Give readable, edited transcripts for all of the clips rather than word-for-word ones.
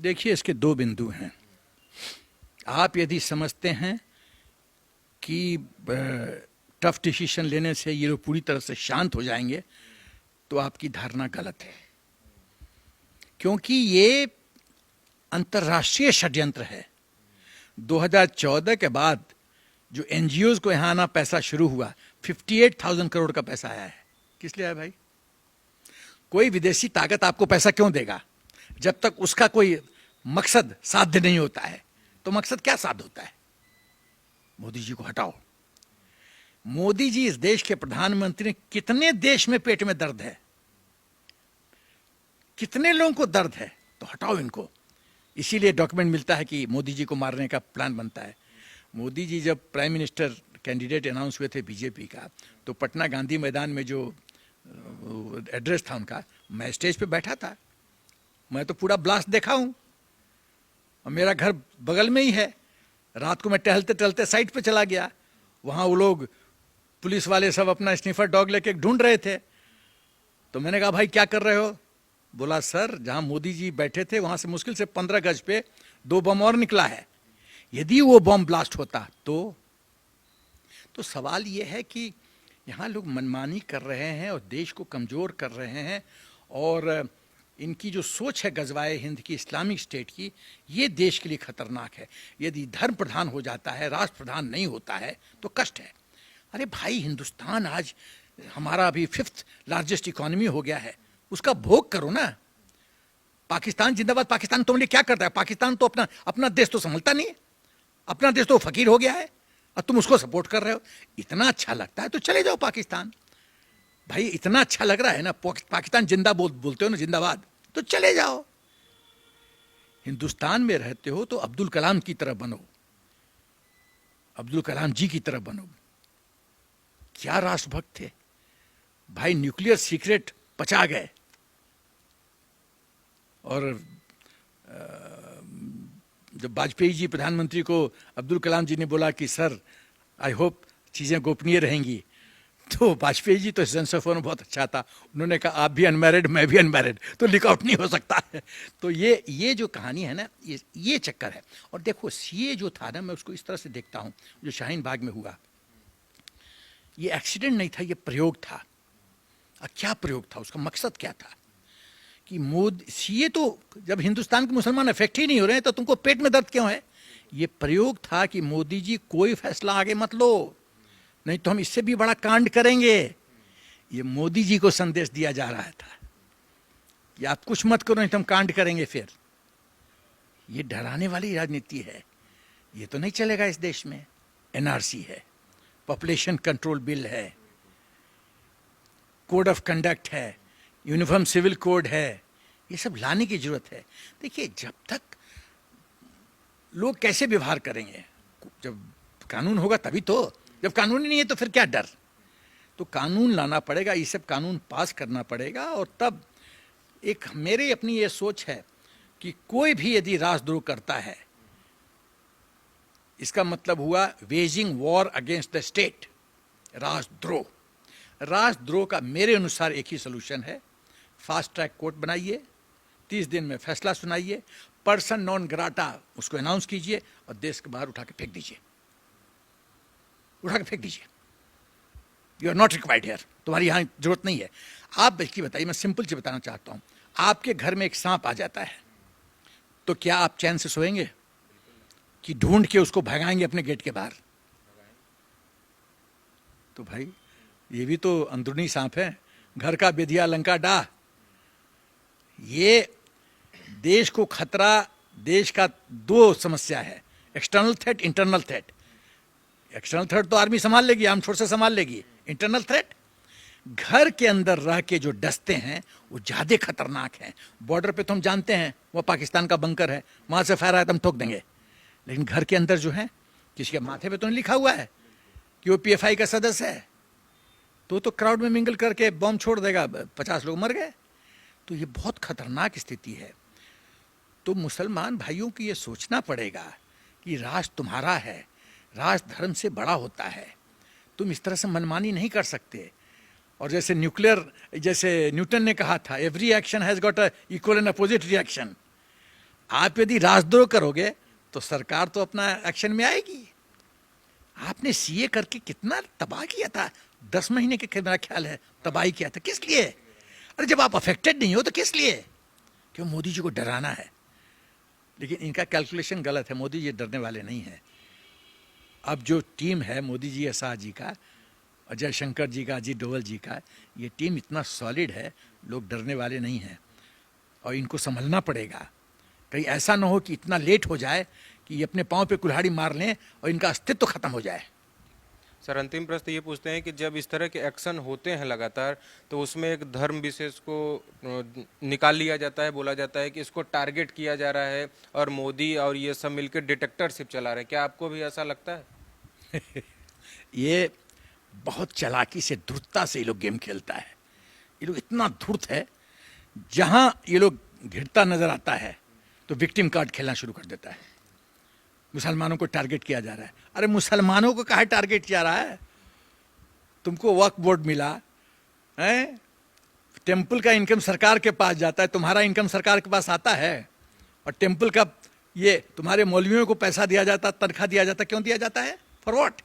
देखिए, इसके दो बिंदु हैं। आप यदि समझते हैं कि टफ डिसीजन लेने से ये लोग पूरी तरह से शांत हो जाएंगे, तो आपकी धारणा गलत है, क्योंकि ये अंतर्राष्ट्रीय षड्यंत्र है। 2014 के बाद जो एनजीओज को यहाँ आना पैसा शुरू हुआ, 58,000 करोड़ का पैसा आया है। किस लिए आया भाई? कोई विदेशी ताकत आपको पैसा क्यों देगा जब तक उसका कोई मकसद साध्य नहीं होता है? तो मकसद क्या साध्य होता है? मोदी जी को हटाओ। मोदी जी इस देश के प्रधानमंत्री, कितने देश में पेट में दर्द है, कितने लोगों को दर्द है, तो हटाओ इनको। इसीलिए डॉक्यूमेंट मिलता है कि मोदी जी को मारने का प्लान बनता है। मोदी जी जब प्राइम मिनिस्टर कैंडिडेट अनाउंस हुए थे बीजेपी का, तो पटना गांधी मैदान में जो एड्रेस था उनका, मैं स्टेज पे बैठा था। मैं तो पूरा ब्लास्ट देखा हूं, और मेरा घर बगल में ही है। रात को मैं टहलते टहलते साइड पे चला गया, वहां वो लोग पुलिस वाले सब अपना स्निफर डॉग लेके ढूंढ रहे थे। तो मैंने कहा, भाई क्या कर रहे हो? बोला, सर जहां मोदी जी बैठे थे वहां से मुश्किल से 15 गज पे 2 बम और निकला है, यदि वो बम ब्लास्ट होता तो सवाल ये है कि यहाँ लोग मनमानी कर रहे हैं और देश को कमजोर कर रहे हैं, और इनकी जो सोच है गजवाए हिंद की, इस्लामिक स्टेट की, ये देश के लिए खतरनाक है। यदि धर्म प्रधान हो जाता है, राष्ट्र प्रधान नहीं होता है, तो कष्ट है। अरे भाई, हिंदुस्तान आज हमारा अभी 5th लार्जेस्ट इकोनॉमी हो गया है, उसका भोग करो ना। पाकिस्तान जिंदाबाद। पाकिस्तान तुम लिए क्या करता है? पाकिस्तान तो अपना देश तो संभलता नहीं है, अपना देश तो फकीर हो गया है, और तुम उसको सपोर्ट कर रहे हो। इतना अच्छा लगता है तो चले जाओ पाकिस्तान। भाई इतना अच्छा लग रहा है ना, पाकिस्तान जिंदा बोलते हो ना, जिंदाबाद, तो चले जाओ। हिंदुस्तान में रहते हो तो अब्दुल कलाम की तरह बनो, अब्दुल कलाम जी की तरह बनो। क्या राष्ट्रभक्त थे भाई, न्यूक्लियर सीक्रेट पचा गए। और जब वाजपेयी जी प्रधानमंत्री को अब्दुल कलाम जी ने बोला कि सर आई होप चीजें गोपनीय रहेंगी, तो वाजपेयी जी तो सेंस ऑफ बहुत अच्छा था, उन्होंने कहा आप भी अनमैरिड, मैं भी अनमैरिड, तो लीक आउट नहीं हो सकता है। तो ये जो कहानी है ना, ये चक्कर है। और देखो, सीए जो था ना, मैं उसको इस तरह से देखता हूँ, जो शाहीन बाग में हुआ, ये एक्सीडेंट नहीं था, ये प्रयोग था। क्या प्रयोग था? उसका मकसद क्या था? कि मोदी सीए तो, जब हिंदुस्तान के मुसलमान अफेक्ट ही नहीं हो रहे हैं, तो तुमको पेट में दर्द क्यों है? ये प्रयोग था कि मोदी जी कोई फैसला आगे मत लो, नहीं तो हम इससे भी बड़ा कांड करेंगे। ये मोदी जी को संदेश दिया जा रहा था कि आप कुछ मत करो, नहीं तो हम कांड करेंगे। फिर ये डराने वाली राजनीति है, ये तो नहीं चलेगा इस देश में। एनआरसी है, पॉपुलेशन कंट्रोल बिल है, कोड ऑफ कंडक्ट है, यूनिफॉर्म सिविल कोड है, ये सब लाने की जरूरत है। देखिए, जब तक लोग कैसे व्यवहार करेंगे, जब कानून होगा तभी तो। जब कानून ही नहीं है तो फिर क्या डर? तो कानून लाना पड़ेगा, ये सब कानून पास करना पड़ेगा। और तब एक मेरी अपनी ये सोच है कि कोई भी यदि राष्ट्रद्रोह करता है, इसका मतलब हुआ waging war against the state, राष्ट्रद्रोह। राष्ट्रद्रोह का मेरे अनुसार एक ही सोल्यूशन है, फास्ट ट्रैक कोर्ट बनाइए, 30 दिन में फैसला सुनाइए, पर्सन नॉन ग्राटा उसको अनाउंस कीजिए, और देश के बाहर उठा के फेंक दीजिए, उठा के फेंक दीजिए। You are not required here, तुम्हारी यहां जरूरत नहीं है। आप बल्कि बताइए, मैं सिंपल चीज बताना चाहता हूं, आपके घर में एक सांप आ जाता है, तो क्या आप चैन से सोएंगे कि ढूंढ के उसको भगाएंगे अपने गेट के बाहर? तो भाई ये भी तो अंदरूनी सांप है, घर का बेधिया लंका डाह। ये देश को खतरा, देश का दो समस्या है, external threat, internal threat. External threat तो आर्मी संभाल लेगी, आर्म फोर्सेस संभाल लेगी। इंटरनल थ्रेट, घर के अंदर रह के जो डसते हैं वो ज्यादा खतरनाक हैं। बॉर्डर पे तो हम जानते हैं वो पाकिस्तान का बंकर है, वहां से फायर आया तो हम ठोक देंगे, लेकिन घर के अंदर जो है, किसी के माथे पे तो नहीं लिखा हुआ है कि वो पीएफआई का सदस्य है, तो क्राउड में मिंगल करके बम छोड़ देगा, 50 लोग मर गए। तो ये बहुत खतरनाक स्थिति है। तो मुसलमान भाइयों को ये सोचना पड़ेगा कि राष्ट्र तुम्हारा है, राष्ट्र धर्म से बड़ा होता है, तुम इस तरह से मनमानी नहीं कर सकते। और जैसे न्यूक्लियर, जैसे न्यूटन ने कहा था, every action has got a equal and opposite reaction. आप यदि राजद्रोह करोगे तो सरकार तो अपना एक्शन में आएगी। आपने सीए करके कितना तबाह किया था, 10 महीने के मेरा ख्याल है तबाही किया था। किस लिए? अरे जब आप अफेक्टेड नहीं हो तो किस लिए? क्यों? मोदी जी को डराना है। लेकिन इनका कैलकुलेशन गलत है, मोदी जी डरने वाले नहीं हैं। अब जो टीम है मोदी जी, शाह जी का, अजय शंकर जी का, अजीत डोवल जी का, ये टीम इतना सॉलिड है, लोग डरने वाले नहीं हैं। और इनको संभलना पड़ेगा, कहीं ऐसा ना हो कि इतना लेट हो जाए कि ये अपने पांव पे कुल्हाड़ी मार लें और इनका अस्तित्व खत्म हो जाए। सर अंतिम प्रश्न ये पूछते हैं कि जब इस तरह के एक्शन होते हैं लगातार, तो उसमें एक धर्म विशेष को निकाल लिया जाता है, बोला जाता है कि इसको टारगेट किया जा रहा है और मोदी और ये सब मिलकर डिटेक्टरशिप चला रहे हैं। क्या आपको भी ऐसा लगता है? ये बहुत चालाकी से, धूर्तता से ये लोग गेम खेलता है। ये लोग इतना धूर्त है, जहां ये लोग घिरता नजर आता है तो विक्टिम कार्ड खेलना शुरू कर देता है। मुसलमानों को टारगेट किया जा रहा है। अरे मुसलमानों को काहे टारगेट किया रहा है? तुमको वक्फ बोर्ड मिला है, टेम्पल का इनकम सरकार के पास जाता है, तुम्हारा इनकम सरकार के पास आता है। और टेम्पल का ये तुम्हारे मौलवियों को पैसा दिया जाता, तनख्वाह दिया जाता, क्यों दिया जाता है? For what?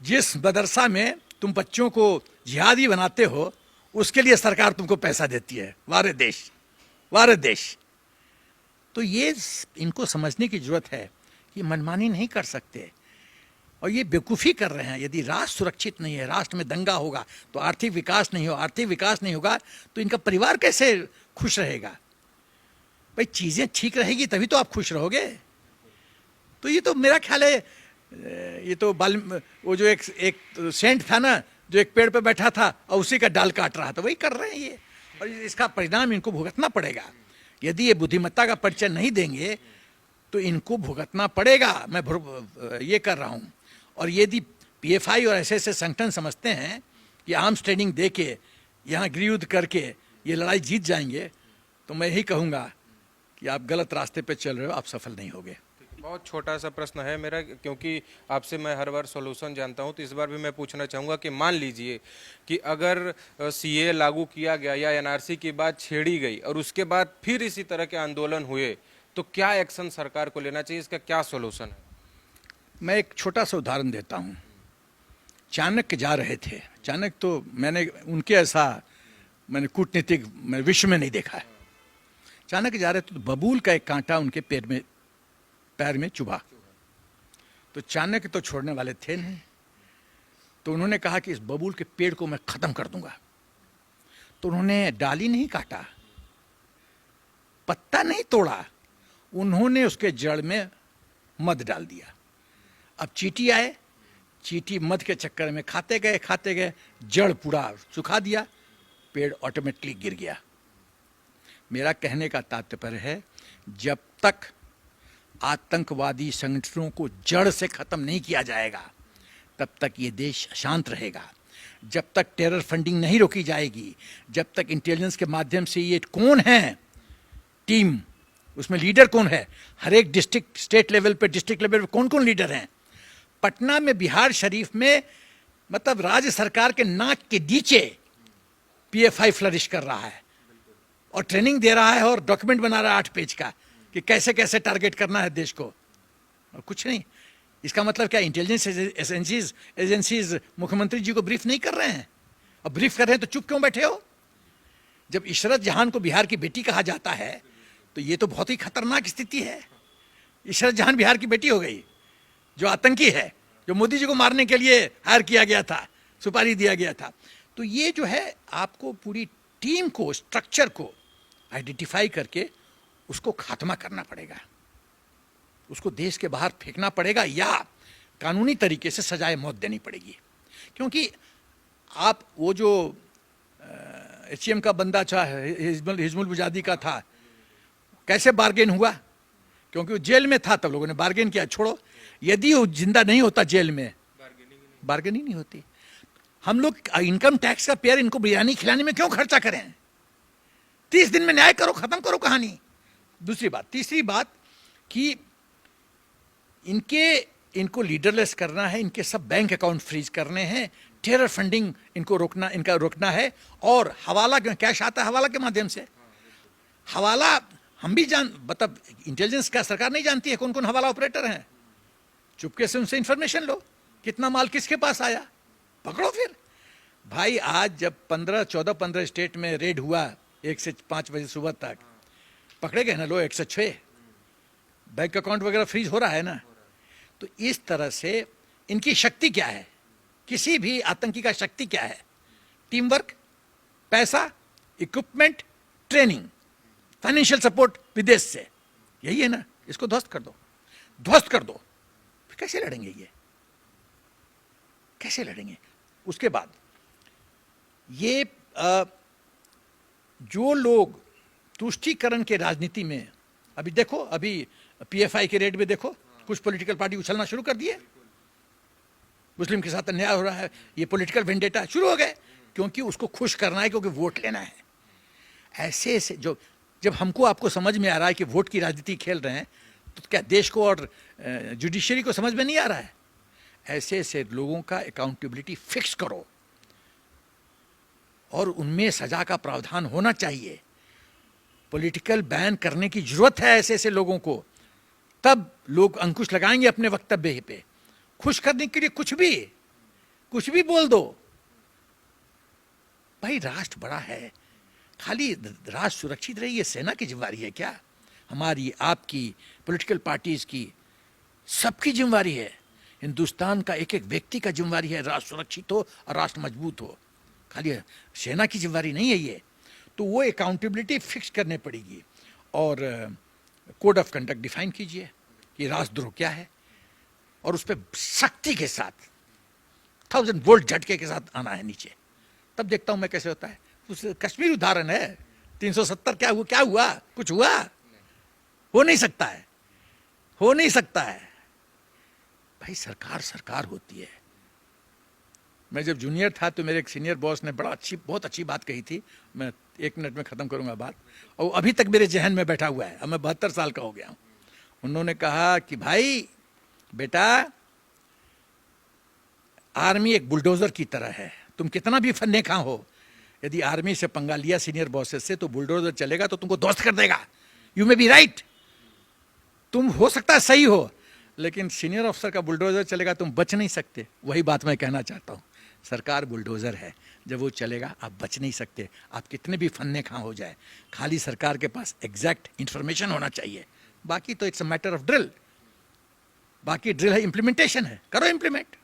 जिस मदरसा में तुम बच्चों को जिहादी बनाते हो उसके लिए सरकार तुमको पैसा देती है। वारे देश, वारे देश। तो ये इनको समझने की जरूरत है कि मनमानी नहीं कर सकते, और ये बेवकूफ़ी कर रहे हैं। यदि राष्ट्र सुरक्षित नहीं है, राष्ट्र में दंगा होगा तो आर्थिक विकास नहीं हो, आर्थिक विकास नहीं होगा तो इनका परिवार कैसे खुश रहेगा? भाई चीज़ें ठीक रहेगी तभी तो आप खुश रहोगे। तो ये तो मेरा ख्याल है, ये तो वो जो एक सेंट था ना, जो एक पेड़ पे बैठा था और उसी का डाल काट रहा था, वही कर रहे हैं ये। और इसका परिणाम इनको भुगतना पड़ेगा। यदि ये बुद्धिमत्ता का परिचय नहीं देंगे तो इनको भुगतना पड़ेगा। मैं ये कर रहा हूँ। और यदि पीएफआई और ऐसे संगठन समझते हैं कि आर्म्स ट्रेनिंग दे के यहाँ गृहयुद्ध करके ये लड़ाई जीत जाएंगे, तो मैं यही कहूँगा कि आप गलत रास्ते पे चल रहे हो, आप सफल नहीं होगे। बहुत छोटा सा प्रश्न है मेरा, क्योंकि आपसे मैं हर बार सॉल्यूशन जानता हूं, तो इस बार भी मैं पूछना चाहूँगा कि मान लीजिए कि अगर सीए लागू किया गया या एनआरसी की बात छेड़ी गई और उसके बाद फिर इसी तरह के आंदोलन हुए, तो क्या एक्शन सरकार को लेना चाहिए? इसका क्या सॉल्यूशन है? मैं एक छोटा सा उदाहरण देता हूँ। चाणक्य जा रहे थे, चाणक्य तो मैंने उनके ऐसा मैंने कूटनीतिक मैं विश्व में नहीं देखा है। चाणक्य जा रहे थे तो बबूल का एक कांटा उनके पैर में चुभा। तो चाणक्य तो छोड़ने वाले थे नहीं, तो उन्होंने कहा कि इस बबूल के पेड़ को मैं खत्म कर दूंगा। तो उन्होंने डाली नहीं काटा, पत्ता नहीं तोड़ा, उन्होंने उसके जड़ में मध डाल दिया। अब चींटी आए, चींटी मध के चक्कर में खाते गए, जड़ पूरा सुखा दिया, पेड़ ऑटोमेटिकली गिर गया। मेरा कहने का तात्पर्य है, जब तक आतंकवादी संगठनों को जड़ से खत्म नहीं किया जाएगा तब तक ये देश शांत रहेगा। जब तक टेरर फंडिंग नहीं रोकी जाएगी, जब तक इंटेलिजेंस के माध्यम से ये कौन है टीम, उसमें लीडर कौन है, हर एक डिस्ट्रिक्ट स्टेट लेवल पे, डिस्ट्रिक्ट लेवल पे कौन कौन लीडर हैं। पटना में, बिहार शरीफ में, मतलब राज्य सरकार के नाक के नीचे पीएफआई फ्लरिश कर रहा है और ट्रेनिंग दे रहा है और डॉक्यूमेंट बना रहा है 8 पेज का कि कैसे कैसे टारगेट करना है देश को, और कुछ नहीं। इसका मतलब क्या, इंटेलिजेंस एजेंसीज मुख्यमंत्री जी को ब्रीफ नहीं कर रहे हैं? और ब्रीफ कर रहे हैं तो चुप क्यों बैठे हो? जब इशरत जहान को बिहार की बेटी कहा जाता है तो ये तो बहुत ही खतरनाक स्थिति है। इशरत जहान बिहार की बेटी हो गई, जो आतंकी है, जो मोदी जी को मारने के लिए हायर किया गया था, सुपारी दिया गया था। तो ये जो है, आपको पूरी टीम को, स्ट्रक्चर को आइडेंटिफाई करके उसको खात्मा करना पड़ेगा, उसको देश के बाहर फेंकना पड़ेगा या कानूनी तरीके से सजाए मौत देनी पड़ेगी। क्योंकि आप वो जो एचएम का बंदा था, हिजमुल मुजाहिदी का था, कैसे बार्गेन हुआ? क्योंकि वो जेल में था, तब लोगों ने बार्गेन किया। छोड़ो, यदि वो जिंदा नहीं होता जेल में, बार्गेनिंग नहीं होती। हम लोग इनकम टैक्स का पेयर इनको बिरयानी खिलाने में क्यों खर्चा करें? 30 दिन में न्याय करो, खत्म करो कहानी। दूसरी बात, तीसरी बात कि इनको लीडरलेस करना है, इनके सब बैंक अकाउंट फ्रीज करने हैं, टेरर फंडिंग इनका रोकना है। और हवाला, कैश आता है हवाला के माध्यम से, हवाला हम भी मतलब इंटेलिजेंस क्या सरकार नहीं जानती है कौन कौन हवाला ऑपरेटर हैं? चुपके से उनसे इंफॉर्मेशन लो, कितना माल किसके पास आया, पकड़ो फिर। भाई आज जब 15 स्टेट में रेड हुआ 1 से 5 बजे सुबह तक, पकड़े गए ना लोग 106, बैंक अकाउंट वगैरह फ्रीज हो रहा है ना। तो इस तरह से इनकी शक्ति क्या है, किसी भी आतंकी का शक्ति क्या है? टीम वर्क, पैसा, इक्विपमेंट, ट्रेनिंग, फाइनेंशियल सपोर्ट विदेश से, यही है ना। इसको ध्वस्त कर दो, ध्वस्त कर दो, फिर कैसे लड़ेंगे ये, कैसे लड़ेंगे? उसके बाद ये जो लोग तुष्टीकरण के राजनीति में, अभी देखो, अभी पीएफआई के रेड में देखो, कुछ पॉलिटिकल पार्टी उछलना शुरू कर दिए, मुस्लिम के साथ अन्याय हो रहा है, ये पॉलिटिकल वेंडेटा शुरू हो गए, क्योंकि उसको खुश करना है, क्योंकि वोट लेना है। ऐसे से जो जब हमको आपको समझ में आ रहा है कि वोट की राजनीति खेल रहे हैं, तो क्या देश को और जुडिशरी को समझ में नहीं आ रहा है? ऐसे ऐसे लोगों का अकाउंटेबिलिटी फिक्स करो और उनमें सजा का प्रावधान होना चाहिए। पॉलिटिकल बैन करने की जरूरत है ऐसे ऐसे लोगों को, तब लोग अंकुश लगाएंगे अपने वक्तव्य पे। खुश करने के लिए कुछ भी बोल दो। भाई राष्ट्र बड़ा है, खाली राष्ट्र सुरक्षित रहे ये सेना की जिम्मेदारी है क्या? हमारी, आपकी, पॉलिटिकल पार्टीज की, सबकी जिम्मेदारी है। हिंदुस्तान का एक एक व्यक्ति का जिम्मेदारी है राष्ट्र सुरक्षित हो और राष्ट्र मजबूत हो, खाली सेना की जिम्मेदारी नहीं है ये। तो वो अकाउंटेबिलिटी फिक्स करने पड़ेगी और कोड ऑफ कंडक्ट डिफाइन कीजिए कि राष्ट्रद्रोह क्या है, और उस पर सख्ती के साथ 1000 वोल्ट झटके के साथ आना है नीचे। तब देखता हूं मैं कैसे होता है। उस कश्मीर उदाहरण है, 370 क्या हुआ? कुछ हुआ? हो नहीं सकता है, हो नहीं सकता है। भाई सरकार होती है। मैं जब जूनियर था तो मेरे एक सीनियर बॉस ने बहुत अच्छी बात कही थी, मैं 1 मिनट में खत्म करूंगा बात, और अभी तक मेरे जहन में बैठा हुआ है। अब मैं 72 साल का हो गया हूं। उन्होंने कहा कि भाई बेटा, आर्मी एक बुलडोजर की तरह है, तुम कितना भी फन्ने खा हो, यदि आर्मी से पंगा लिया सीनियर बॉसेस से, तो बुलडोजर चलेगा तो तुमको ध्वस्त कर देगा। यू मे बी राइट, तुम हो सकता है सही हो, लेकिन सीनियर अफसर का बुलडोजर चलेगा तुम बच नहीं सकते। वही बात मैं कहना चाहता हूं, सरकार बुलडोजर है, जब वो चलेगा आप बच नहीं सकते। आप कितने भी फन्ने खा हो जाए, खाली सरकार के पास एग्जैक्ट इंफॉर्मेशन होना चाहिए। बाकी तो it's a matter of drill, बाकी ड्रिल है, इंप्लीमेंटेशन है, करो इंप्लीमेंट।